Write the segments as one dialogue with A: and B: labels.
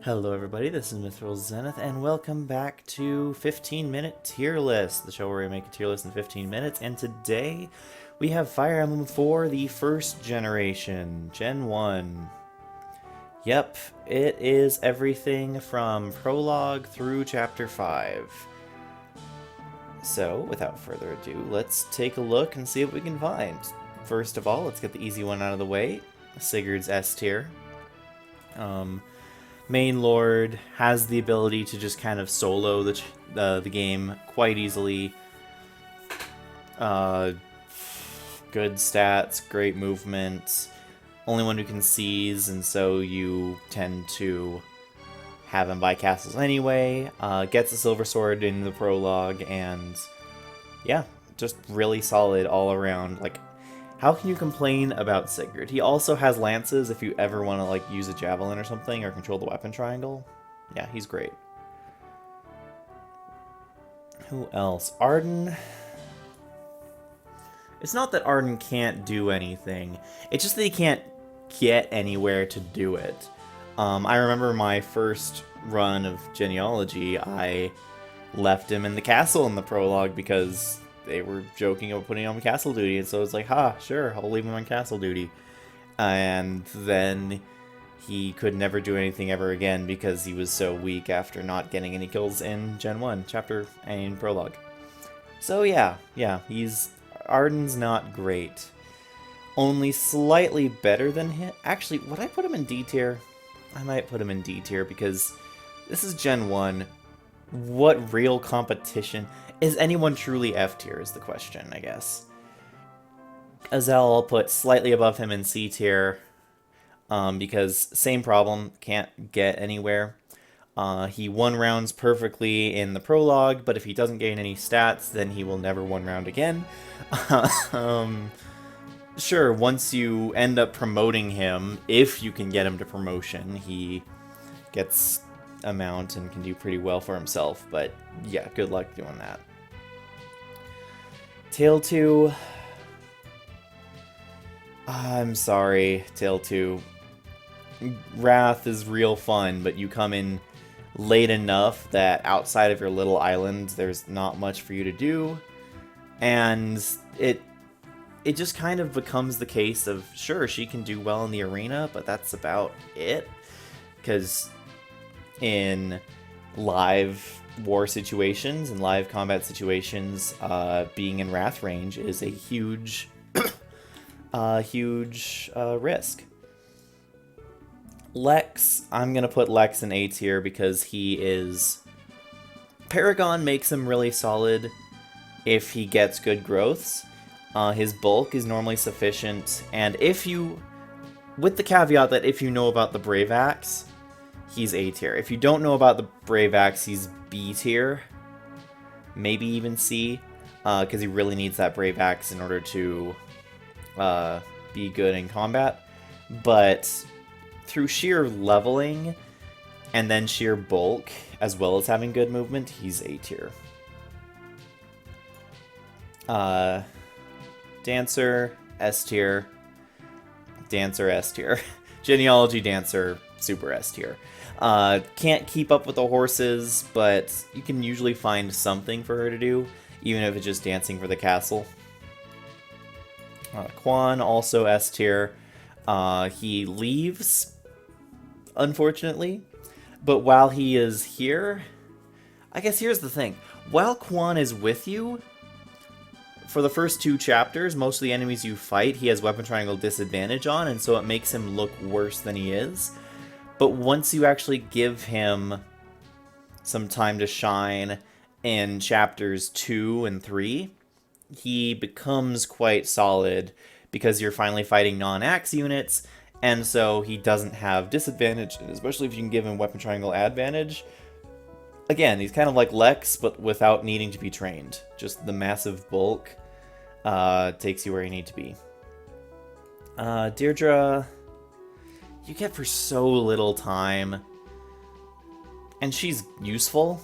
A: Hello everybody, this is Mithril Zenith, and welcome back to 15 Minute Tier List, the show where we make a tier list in 15 minutes, and today we have Fire Emblem 4, the first generation, Gen 1. Yep, it is everything from Prologue through Chapter 5. So, without further ado, let's take a look and see what we can find. First of all, let's get the easy one out of the way, Sigurd's S tier. Main Lord has the ability to just kind of solo the game quite easily. Good stats, great movement, only one who can seize, and so you tend to have him buy castles anyway. Gets a silver sword in the prologue, and yeah, just really solid all around. Like, how can you complain about Sigurd? He also has lances if you ever want to like use a javelin or something or control the weapon triangle. Yeah, he's great. Who else? Arden. It's not that Arden can't do anything. It's just that he can't get anywhere to do it. I remember my first run of Genealogy, I left him in the castle in the prologue because they were joking about putting him on castle duty, and so it's like, sure, I'll leave him on castle duty. And then he could never do anything ever again because he was so weak after not getting any kills in Gen 1, chapter and prologue. So yeah, Arden's not great. Only slightly better than him. Actually, would I put him in D tier? I might put him in D tier because this is Gen 1. What real competition? Is anyone truly F tier is the question, I guess. Azel I'll put slightly above him in C tier, because same problem, can't get anywhere. He one rounds perfectly in the prologue, but if he doesn't gain any stats, then he will never one round again. Sure, once you end up promoting him, if you can get him to promotion, he gets a mount and can do pretty well for himself, but yeah, good luck doing that. Tale 2. I'm sorry, Tale 2. Wrath is real fun, but you come in late enough that outside of your little island, there's not much for you to do, and it just kind of becomes the case of, sure, she can do well in the arena, but that's about it, because in live war situations and live combat situations, being in Wrath range is a huge, huge risk. Lex, I'm gonna put Lex in A tier because he is... Paragon makes him really solid if he gets good growths. His bulk is normally sufficient, and if you... with the caveat that if you know about the Brave Axe, he's A tier. If you don't know about the Brave Axe, he's B tier. Maybe even C, because he really needs that Brave Axe in order to be good in combat. But through sheer leveling and then sheer bulk, as well as having good movement, he's A tier. Dancer, S tier. Dancer, S tier. Genealogy, Dancer, super S tier. Can't keep up with the horses, but you can usually find something for her to do, even if it's just dancing for the castle. Quan, also S tier. He leaves, unfortunately, but while he is here, I guess here's the thing. While Quan is with you, for the first 2 chapters, most of the enemies you fight, he has weapon triangle disadvantage on, and so it makes him look worse than he is. But once you actually give him some time to shine in chapters 2 and 3, he becomes quite solid because you're finally fighting non-axe units, and so he doesn't have disadvantage, especially if you can give him weapon triangle advantage. Again, he's kind of like Lex, but without needing to be trained. Just the massive bulk takes you where you need to be. Deirdre, you get for so little time, and she's useful,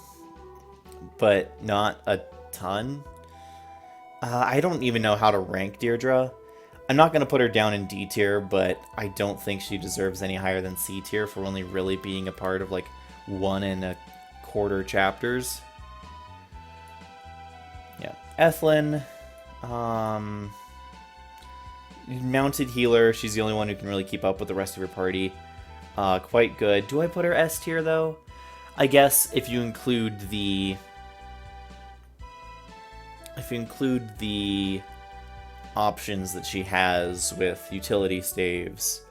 A: but not a ton. I don't even know how to rank Deirdre. I'm not going to put her down in D tier, but I don't think she deserves any higher than C tier for only really being a part of like 1.25 chapters. Yeah, Ethlyn, mounted healer. She's the only one who can really keep up with the rest of your party. Quite good. Do I put her S tier though? I guess if you include the options that she has with utility staves,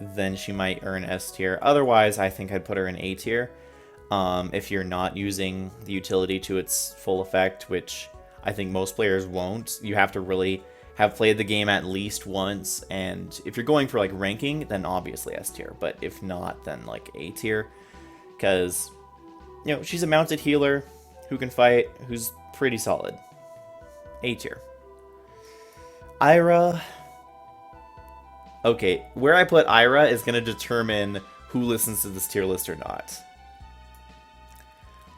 A: then she might earn S tier. Otherwise, I think I'd put her in A tier. If you're not using the utility to its full effect, which I think most players won't. You have to really have played the game at least once, and if you're going for like ranking, then obviously S tier, but if not, then like A tier, because, you know, she's a mounted healer who can fight, who's pretty solid. A tier. Ira. Okay, where I put Ira is going to determine who listens to this tier list or not.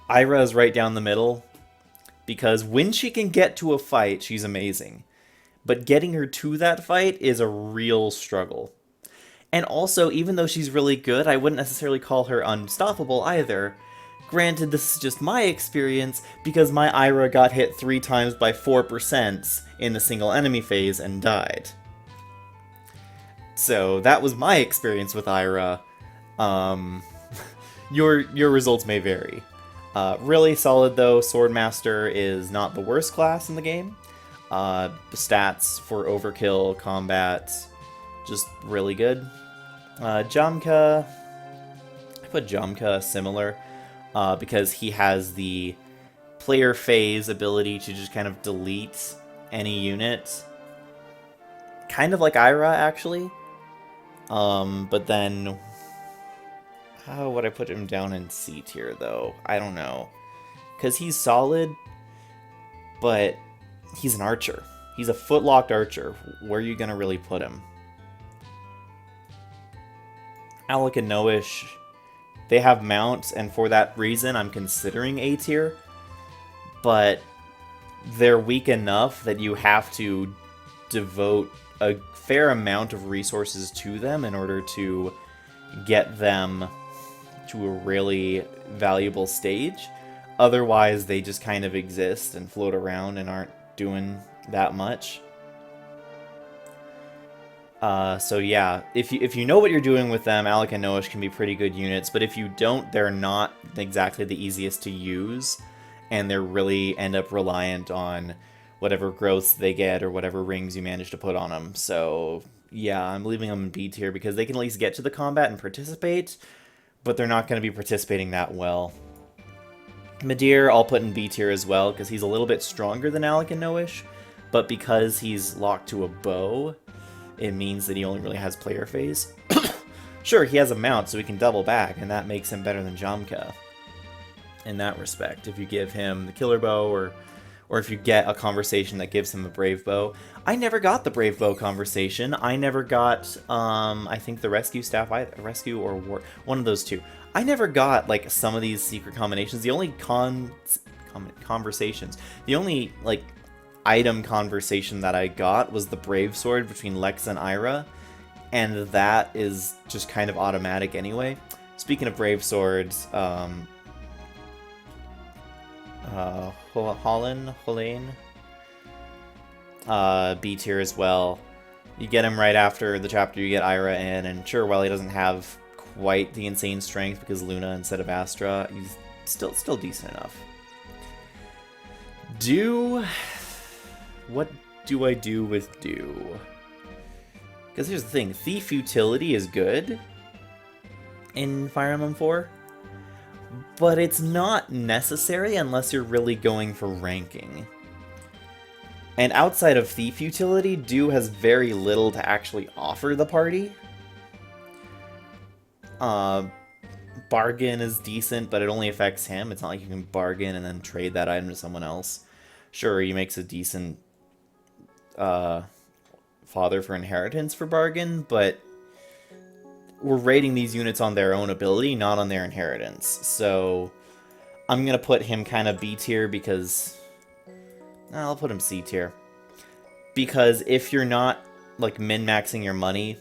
A: Ira is right down the middle, because when she can get to a fight, she's amazing. But getting her to that fight is a real struggle. And also, even though she's really good, I wouldn't necessarily call her unstoppable either. Granted, this is just my experience, because my Ira got hit 3 times by 4% in a single enemy phase and died. So, that was my experience with Ira. Your results may vary. Really solid though, Swordmaster is not the worst class in the game. Stats for overkill, combat, just really good. Jamka, I put Jamka similar, because he has the player phase ability to just kind of delete any unit. Kind of like Ira, actually. But then, how would I put him down in C tier, though? I don't know. Because he's solid, but he's an archer. He's a footlocked archer. Where are you going to really put him? Alec and Noah, they have mounts, and for that reason, I'm considering A tier. But they're weak enough that you have to devote a fair amount of resources to them in order to get them to a really valuable stage. Otherwise, they just kind of exist and float around and aren't doing that much. So yeah, if you know what you're doing with them, Alec and Noah can be pretty good units, but if you don't, they're not exactly the easiest to use, and they really end up reliant on whatever growths they get or whatever rings you manage to put on them. So yeah, I'm leaving them in B tier because they can at least get to the combat and participate, but they're not going to be participating that well. Midir I'll put in B tier as well, because he's a little bit stronger than Alec and Noah, but because he's locked to a bow, it means that he only really has player phase. Sure, he has a mount, so he can double back, and that makes him better than Jamka in that respect. If you give him the killer bow, or if you get a conversation that gives him a brave bow. I never got the brave bow conversation. I never got, I think the rescue staff, rescue or war, one of those two. I never got, like, some of these secret combinations. The only conversations, the only, like, item conversation that I got was the brave sword between Lex and Ira, and that is just kind of automatic anyway. Speaking of brave swords, Holland, B tier as well. You get him right after the chapter you get Ira in, and sure, while he doesn't have quite the insane strength because Luna instead of Astra, he's still decent enough. What do I do with Do? Because here's the thing, Thief utility is good in Fire Emblem 4, but it's not necessary unless you're really going for ranking. And outside of Thief utility, Do has very little to actually offer the party. Bargain is decent, but it only affects him. It's not like you can bargain and then trade that item to someone else. Sure, he makes a decent father for inheritance for bargain, but we're rating these units on their own ability, not on their inheritance. So I'm going to put him kind of B tier because... I'll put him C tier. Because if you're not like min-maxing your money,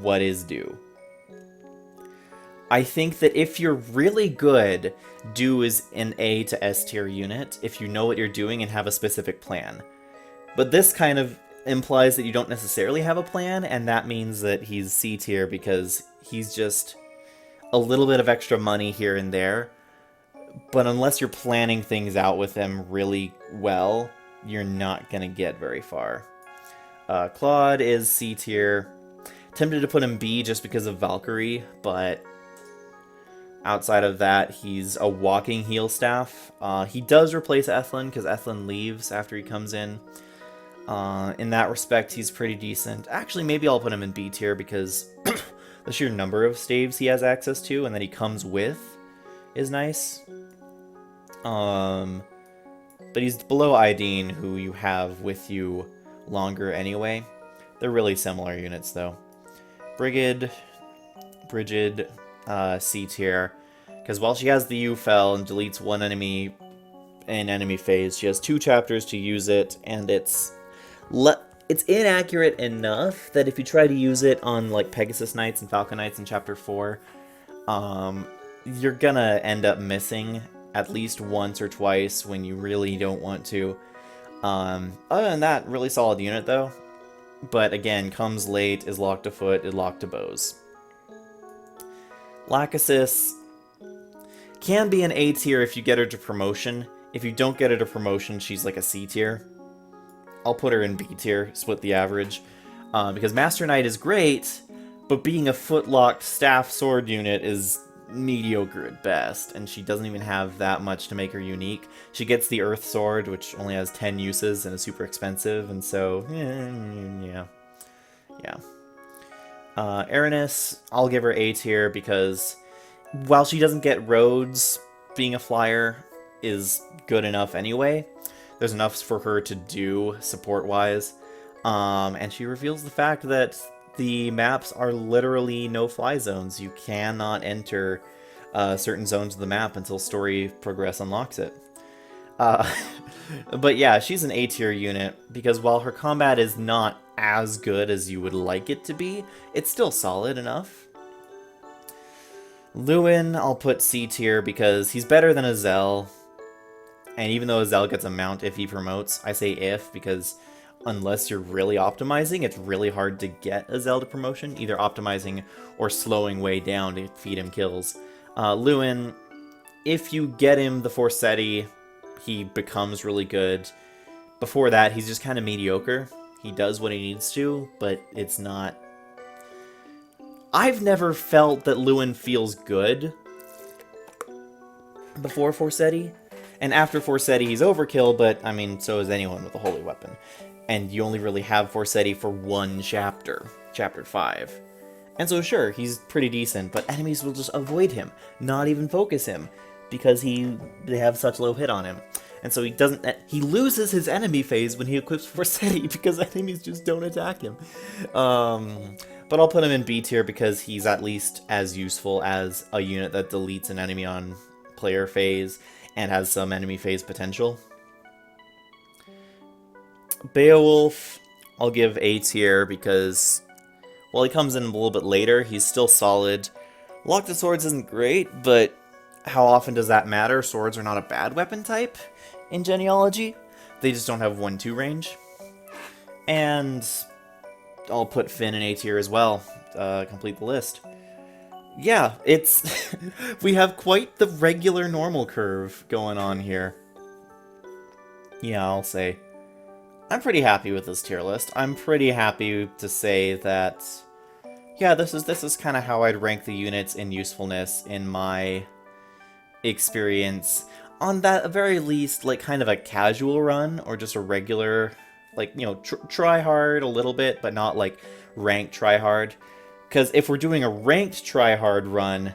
A: what is due? I think that if you're really good, do is an A to S tier unit if you know what you're doing and have a specific plan. But this kind of implies that you don't necessarily have a plan, and that means that he's C tier because he's just a little bit of extra money here and there. But unless you're planning things out with him really well, you're not going to get very far. Claude is C tier. Tempted to put him B just because of Valkyrie, but outside of that, he's a walking heal staff. He does replace Ethlin because Ethlin leaves after he comes in. In that respect, he's pretty decent. Actually, maybe I'll put him in B tier because the sheer number of staves he has access to and that he comes with is nice. But he's below Ideen, who you have with you longer anyway. They're really similar units, though. Brigid, C tier. Because while she has the U-Fel and deletes one enemy in enemy phase, she has 2 chapters to use it, and it's inaccurate enough that if you try to use it on like Pegasus Knights and Falcon Knights in Chapter 4, you're gonna end up missing at least once or twice when you really don't want to. Other than that, really solid unit though. But again, comes late, is locked to foot, is locked to bows. Lachesis can be an A tier if you get her to promotion. If you don't get her to promotion, she's like a C tier. I'll put her in B tier, split the average. Because Master Knight is great, but being a foot-locked staff sword unit is mediocre at best, and she doesn't even have that much to make her unique. She gets the Earth Sword, which only has 10 uses and is super expensive, and so, yeah. Aranis, I'll give her A tier because while she doesn't get roads, being a flyer is good enough anyway. There's enough for her to do support-wise, and she reveals the fact that the maps are literally no-fly zones. You cannot enter certain zones of the map until story progress unlocks it. But yeah, she's an A-tier unit, because while her combat is not as good as you would like it to be, it's still solid enough. Lewin, I'll put C-tier because he's better than Azel. And even though Azel gets a mount if he promotes, I say if because unless you're really optimizing, it's really hard to get Azel to promotion, either optimizing or slowing way down to feed him kills. Lewin, if you get him the 4 seti, he becomes really good. Before that, he's just kind of mediocre. He does what he needs to, but it's not... I've never felt that Lewin feels good before 4 seti. And after 4 seti, he's overkill, but, I mean, so is anyone with a holy weapon. And you only really have 4 seti for one chapter, Chapter 5. And so, sure, he's pretty decent, but enemies will just avoid him, not even focus him, because they have such low hit on him. And so he loses his enemy phase when he equips 4 seti, because enemies just don't attack him. But I'll put him in B tier because he's at least as useful as a unit that deletes an enemy on player phase, and has some enemy phase potential. Beowulf, I'll give A tier because while he comes in a little bit later, he's still solid. Lock to Swords isn't great, but how often does that matter? Swords are not a bad weapon type in Genealogy. They just don't have 1-2 range. And I'll put Finn in A tier as well. Complete the list. Yeah, it's... we have quite the regular normal curve going on here. Yeah, I'll say. I'm pretty happy with this tier list. I'm pretty happy to say that... yeah, this is kind of how I'd rank the units in usefulness in my experience. On that, at very least, like, kind of a casual run, or just a regular, like, you know, try hard a little bit, but not, like, ranked try hard. Because if we're doing a ranked try-hard run,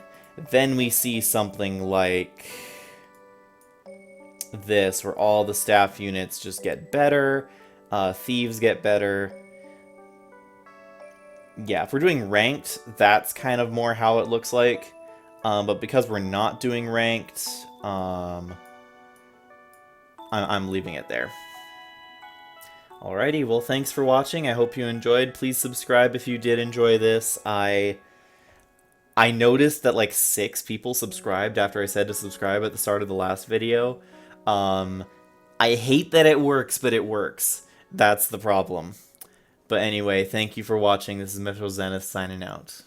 A: then we see something like this, where all the staff units just get better, thieves get better. Yeah, if we're doing ranked, that's kind of more how it looks like. But because we're not doing ranked, I'm leaving it there. Alrighty, well, thanks for watching. I hope you enjoyed. Please subscribe if you did enjoy this. I noticed that like 6 people subscribed after I said to subscribe at the start of the last video. Um, I hate that it works, but it works. That's the problem. But anyway, thank you for watching. This is Metro Zenith signing out.